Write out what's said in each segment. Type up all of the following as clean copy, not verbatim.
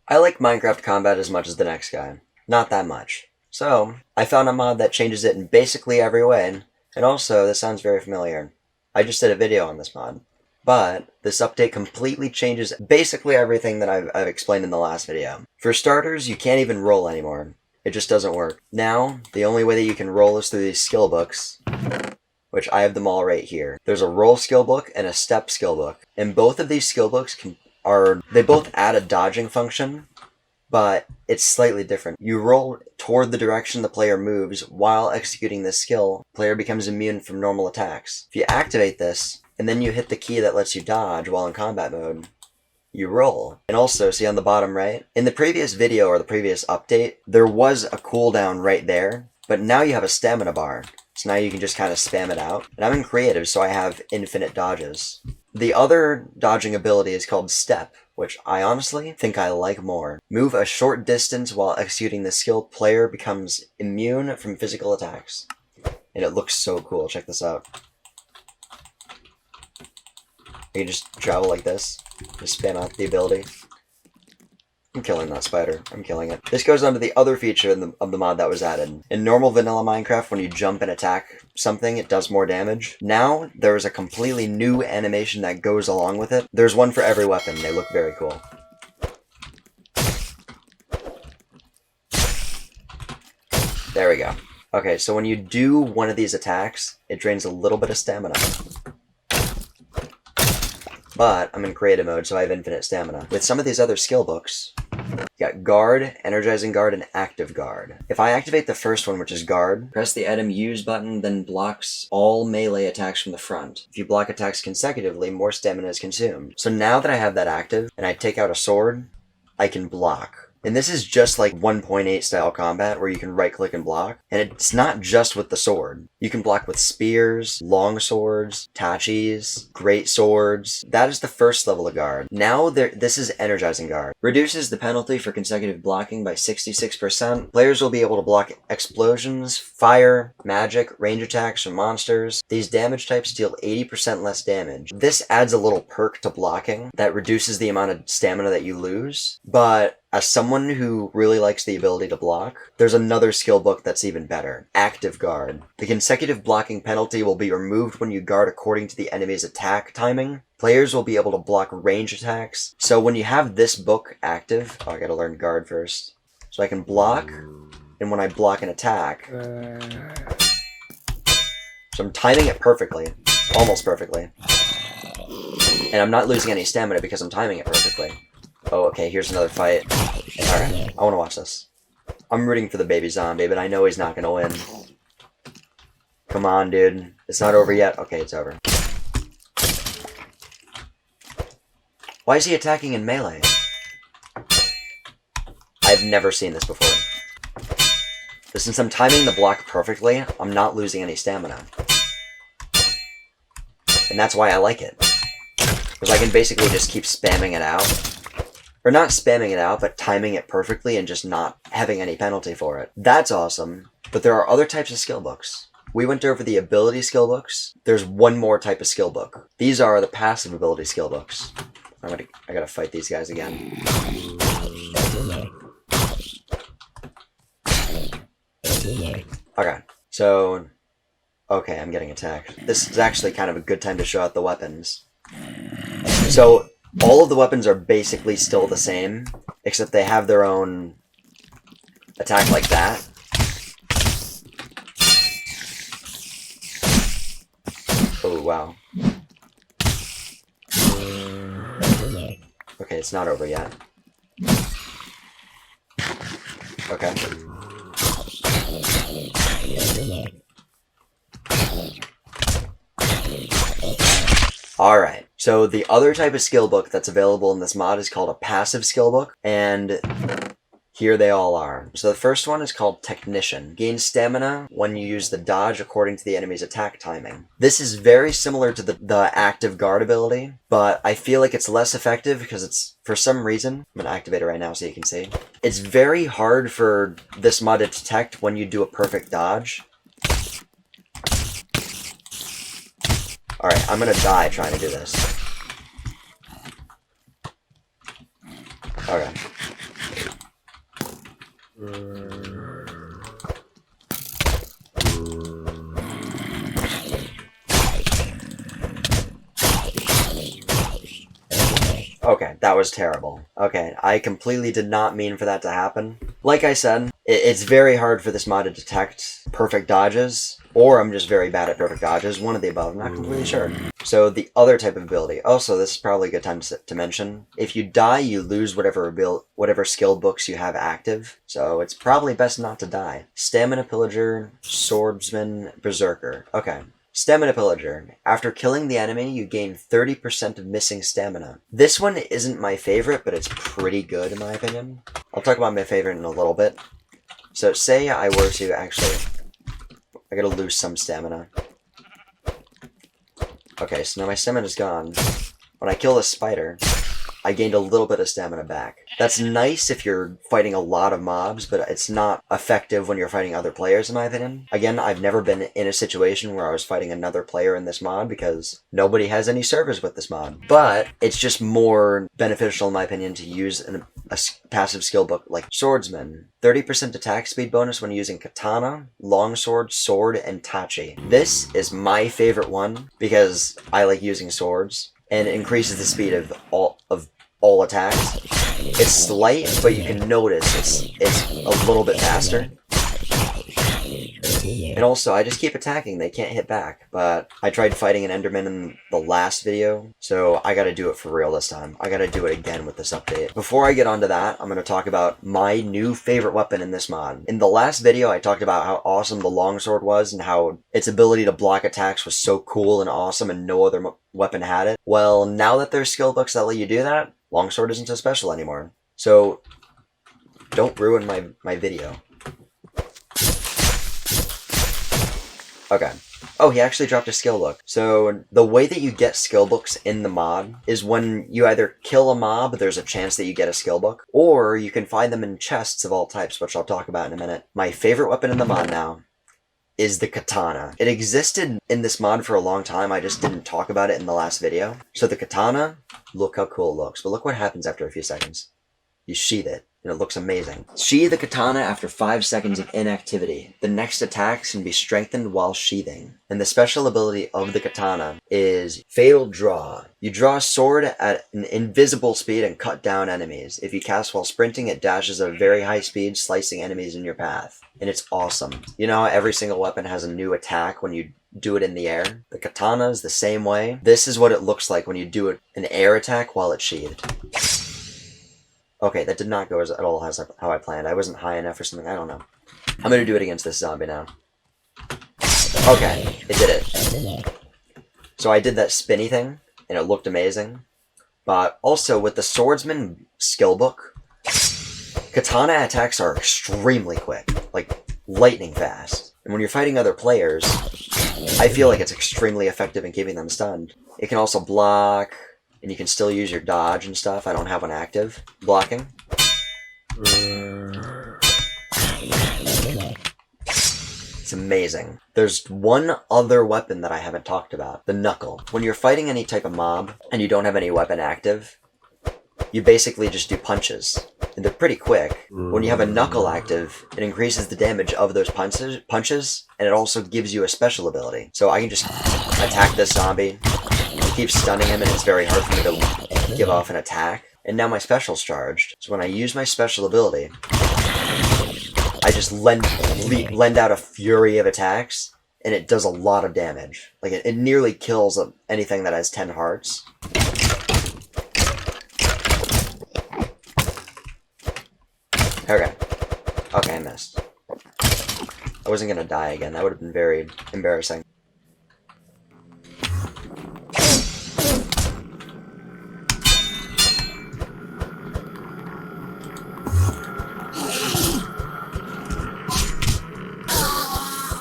I like Minecraft combat as much as the next guy. Not that much. So, I found a mod that changes it in basically every way, and also, this sounds very familiar. I just did a video on this mod. But, this update completely changes basically everything that I've explained in the last video. For starters, you can't even roll anymore. It just doesn't work. Now, the only way that you can roll is through these skill books, which I have them all right here. There's a roll skill book and a step skill book. And both of these skill books they both add a dodging function, but it's slightly different. You roll toward the direction the player moves while executing this skill. The player becomes immune from normal attacks. If you activate this, and then you hit the key that lets you dodge while in combat mode, you roll. And also, see on the bottom right, in the previous video or the previous update, there was a cooldown right there, but now you have a stamina bar. So now you can just kind of spam it out. And I'm in creative, so I have infinite dodges. The other dodging ability is called Step, which I honestly think I like more. Move a short distance while executing the skill. Player becomes immune from physical attacks. And it looks so cool. Check this out. You can just travel like this. Just spam out the ability. I'm killing that spider. I'm killing it. This goes on to the other feature of the mod that was added. In normal vanilla Minecraft, when you jump and attack something, it does more damage. Now, there is a completely new animation that goes along with it. There's one for every weapon. They look very cool. There we go. Okay, so when you do one of these attacks, it drains a little bit of stamina. But I'm in creative mode, so I have infinite stamina. With some of these other skill books, you got Guard, Energizing Guard, and Active Guard. If I activate the first one, which is Guard, press the item Use button, then blocks all melee attacks from the front. If you block attacks consecutively, more stamina is consumed. So now that I have that active, and I take out a sword, I can block. And this is just like 1.8 style combat where you can right click and block. And it's not just with the sword. You can block with spears, longswords, tachis, greatswords. That is the first level of guard. Now this is Energizing Guard. Reduces the penalty for consecutive blocking by 66%. Players will be able to block explosions, fire, magic, range attacks from monsters. These damage types deal 80% less damage. This adds a little perk to blocking that reduces the amount of stamina that you lose. But as someone who really likes the ability to block, there's another skill book that's even better. Active Guard. The consecutive blocking penalty will be removed when you guard according to the enemy's attack timing. Players will be able to block range attacks. So when you have this book active... Oh, I gotta learn Guard first. So I can block, and when I block an attack... So I'm timing it perfectly. Almost perfectly. And I'm not losing any stamina because I'm timing it perfectly. Oh, okay, here's another fight. Alright, I want to watch this. I'm rooting for the baby zombie, but I know he's not going to win. Come on, dude. It's not over yet. Okay, it's over. Why is he attacking in melee? I've never seen this before. But since I'm timing the block perfectly, I'm not losing any stamina. And that's why I like it. Because I can basically just keep spamming it out. Or not spamming it out, but timing it perfectly and just not having any penalty for it. That's awesome, but there are other types of skill books. We went over the ability skill books. There's one more type of skill book. These are the passive ability skill books. I gotta fight these guys again. Okay, so... Okay, I'm getting attacked. This is actually kind of a good time to show out the weapons. So... all of the weapons are basically still the same, except they have their own attack like that. Oh, wow. Okay, it's not over yet. Okay. Alright, so the other type of skill book that's available in this mod is called a passive skill book, and here they all are. So the first one is called Technician. Gain stamina when you use the dodge according to the enemy's attack timing. This is very similar to the active guard ability, but I feel like it's less effective because it's, for some reason, I'm going to activate it right now so you can see. It's very hard for this mod to detect when you do a perfect dodge. Alright, I'm gonna die trying to do this. Okay. Okay, that was terrible. Okay, I completely did not mean for that to happen. Like I said, it's very hard for this mod to detect perfect dodges, or I'm just very bad at perfect dodges, one of the above, I'm not completely sure. So the other type of ability, also this is probably a good time to mention, if you die you lose whatever skill books you have active, so it's probably best not to die. Stamina Pillager, Swordsman, Berserker. Okay. Stamina Pillager. After killing the enemy, you gain 30% of missing stamina. This one isn't my favorite, but it's pretty good in my opinion. I'll talk about my favorite in a little bit. So say I were to actually... I gotta lose some stamina. Okay, so now my stamina's gone. When I kill this spider, I gained a little bit of stamina back. That's nice if you're fighting a lot of mobs, but it's not effective when you're fighting other players, in my opinion. Again, I've never been in a situation where I was fighting another player in this mod because nobody has any servers with this mod. But it's just more beneficial, in my opinion, to use a passive skill book like Swordsman. 30% attack speed bonus when using katana, longsword, sword, and tachi. This is my favorite one because I like using swords, and it increases the speed of all attacks. It's slight, but you can notice it's a little bit faster. And also, I just keep attacking, they can't hit back. But I tried fighting an Enderman in the last video, so I gotta do it for real this time. I gotta do it again with this update. Before I get onto that, I'm gonna talk about my new favorite weapon in this mod. In the last video, I talked about how awesome the longsword was and how its ability to block attacks was so cool and awesome and no other weapon had it. Well, now that there's skill books that let you do that, longsword isn't so special anymore. So, don't ruin my video. Okay. Oh, he actually dropped a skill book. So, the way that you get skill books in the mod is when you either kill a mob, there's a chance that you get a skill book, or you can find them in chests of all types, which I'll talk about in a minute. My favorite weapon in the mod now is the katana. It existed in this mod for a long time, I just didn't talk about it in the last video. So the katana, look how cool it looks, but look what happens after a few seconds. You sheath it, and it looks amazing. Sheath the katana after 5 seconds of inactivity. The next attacks can be strengthened while sheathing. And the special ability of the katana is Fatal Draw. You draw a sword at an invisible speed and cut down enemies. If you cast while sprinting, it dashes at a very high speed, slicing enemies in your path. And it's awesome. You know how every single weapon has a new attack when you do it in the air? The katana is the same way. This is what it looks like when you do an air attack while it's sheathed. Okay, that did not go at all as how I planned. I wasn't high enough or something, I don't know. I'm gonna do it against this zombie now. Okay, it did it. So I did that spinny thing, and it looked amazing. But also, with the Swordsman skill book, katana attacks are extremely quick, like lightning fast. And when you're fighting other players, I feel like it's extremely effective in keeping them stunned. It can also block, and you can still use your dodge and stuff. I don't have one active. Blocking. It's amazing. There's one other weapon that I haven't talked about. The knuckle. When you're fighting any type of mob, and you don't have any weapon active, you basically just do punches. And they're pretty quick. When you have a knuckle active, it increases the damage of those punches, and it also gives you a special ability. So I can just attack this zombie, keep stunning him, and it's very hard for me to give off an attack. And now my special's charged. So when I use my special ability, I just lend out a fury of attacks, and it does a lot of damage. Like, it nearly kills anything that has 10 hearts. Okay. Okay, I missed. I wasn't gonna die again. That would have been very embarrassing.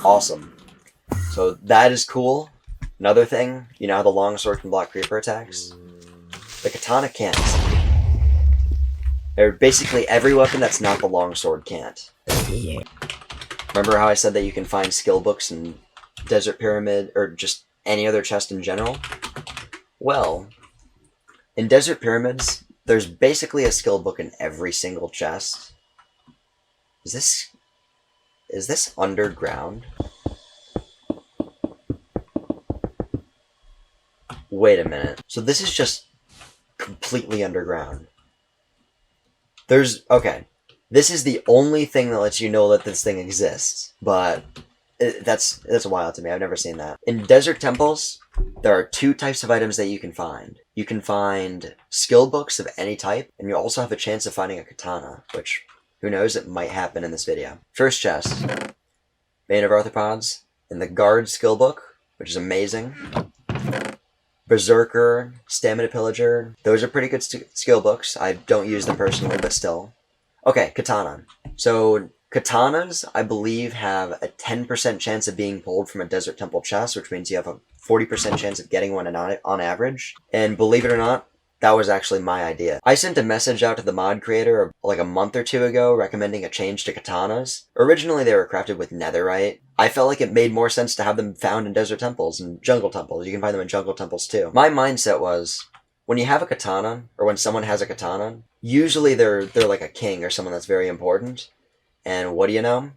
Awesome. So that is cool. Another thing, you know how the longsword can block creeper attacks? The katana can't. Or basically every weapon that's not the longsword can't. Remember how I said that you can find skill books in Desert Pyramid, or just any other chest in general? Well, in Desert Pyramids, there's basically a skill book in every single chest. Is this underground? Wait a minute. So this is just completely underground. Okay. This is the only thing that lets you know that this thing exists, but that's wild to me. I've never seen that. In desert temples, there are 2 types of items that you can find. You can find skill books of any type, and you also have a chance of finding a katana, which, who knows, it might happen in this video. First chest, Bane of Arthropods, and the Guard skill book, which is amazing. Berserker, Stamina Pillager, those are pretty good skill books. I don't use them personally, but still. Okay, katana. So katanas, I believe, have a 10% chance of being pulled from a desert temple chest, which means you have a 40% chance of getting one on average. And believe it or not, that was actually my idea. I sent a message out to the mod creator like a month or 2 ago recommending a change to katanas. Originally they were crafted with netherite. I felt like it made more sense to have them found in desert temples and jungle temples. You can find them in jungle temples too. My mindset was, when you have a katana, or when someone has a katana, usually they're like a king or someone that's very important. And what do you know?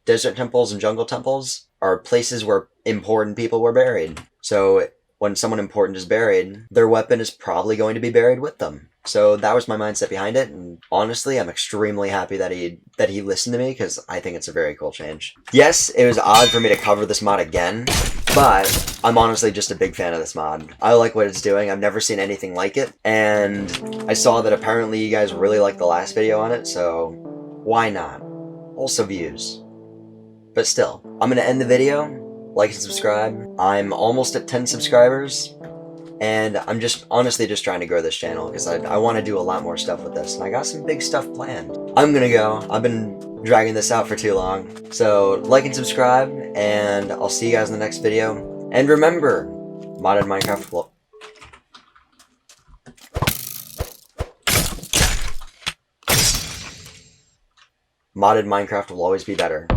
Desert temples and jungle temples are places where important people were buried. So when someone important is buried, their weapon is probably going to be buried with them. So that was my mindset behind it, and honestly, I'm extremely happy that he listened to me, because I think it's a very cool change. Yes, it was odd for me to cover this mod again, but I'm honestly just a big fan of this mod. I like what it's doing. I've never seen anything like it, and I saw that apparently you guys really liked the last video on it, so why not? Also views. But still, I'm going to end the video. Like and subscribe. I'm almost at 10 subscribers, and I'm honestly just trying to grow this channel, because I want to do a lot more stuff with this, and I got some big stuff planned. I'm gonna go. I've been dragging this out for too long. So like and subscribe, and I'll see you guys in the next video. And remember, modded Minecraft will always be better.